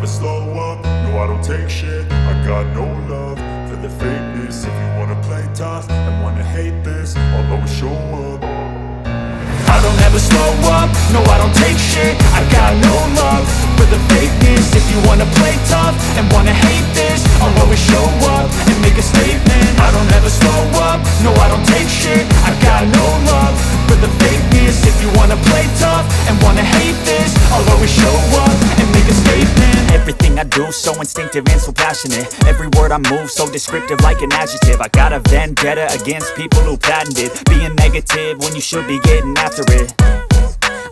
slow up, no I don't take shit. I got no love for the fakeness. If you wanna play tough and wanna hate this, I'll always show up. I don't ever slow up, no I don't take shit. I got no love for the fakeness. If you wanna play tough and wanna hate this, I'll always show up and make a statement. I don't ever slow up, no I don't take shit. I got no love for the fakeness. If you wanna play tough and wanna hate this, I'll always show up and make a statement. Everything I do so instinctive and so passionate. Every word I move so descriptive like an adjective. I got a vendetta against people who patented being negative when you should be getting after it.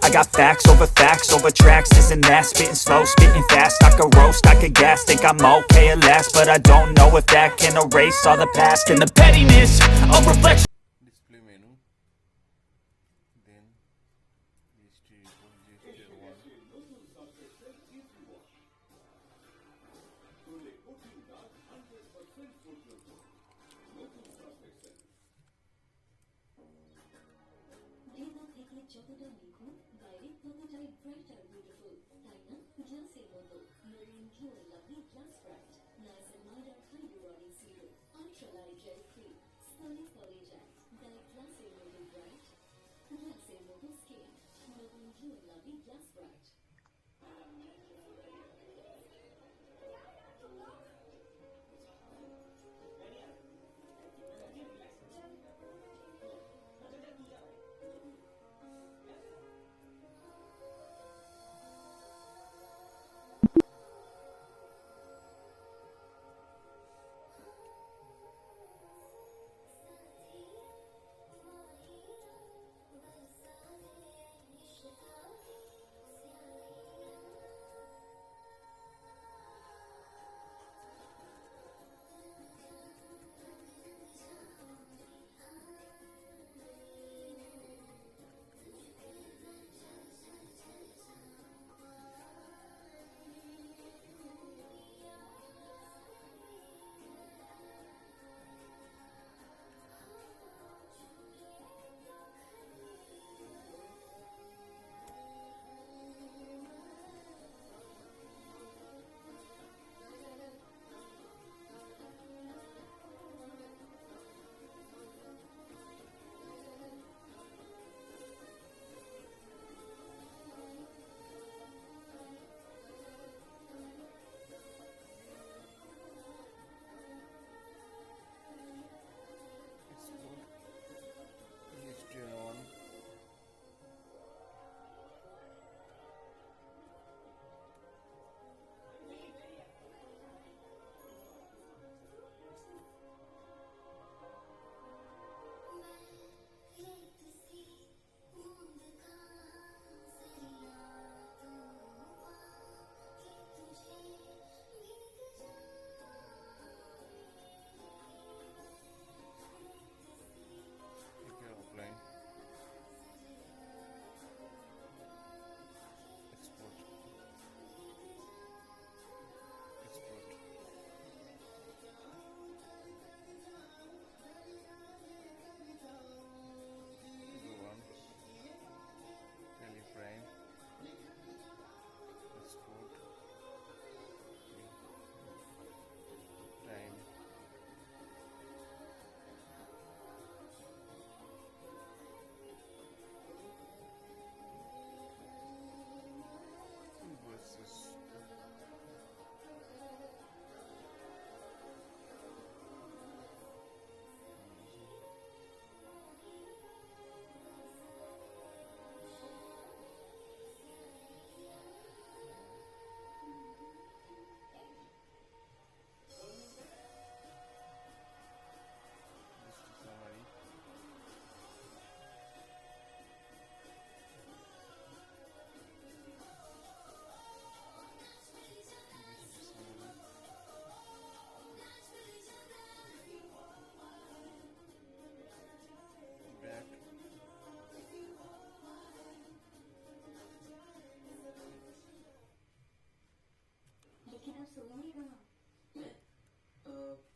I got facts over tracks, this and that. Spitting slow, spitting fast, I could roast, I could gas. Think I'm okay at last, but I don't know if that can erase all the past. And the pettiness of reflection. Display menu, then GST report, GSTR1. যতটা নিখুঁত বাইরে ততটাই bright আর beautiful, তাই না? গ্লাসের মতো marine blue and lovely glass bright, nice and mild আর highly রডিং seal, ultra light gel free, stylish storage and তাই গ্লাসের মতো ব্রাইট, গ্লাসের মতো স্কিন, নতুন blue and lovely glass bright.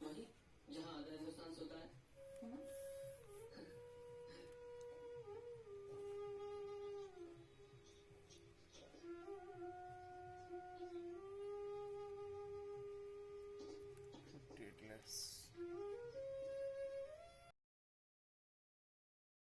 वही जहाँ आधा हिंदुस्तान सोता है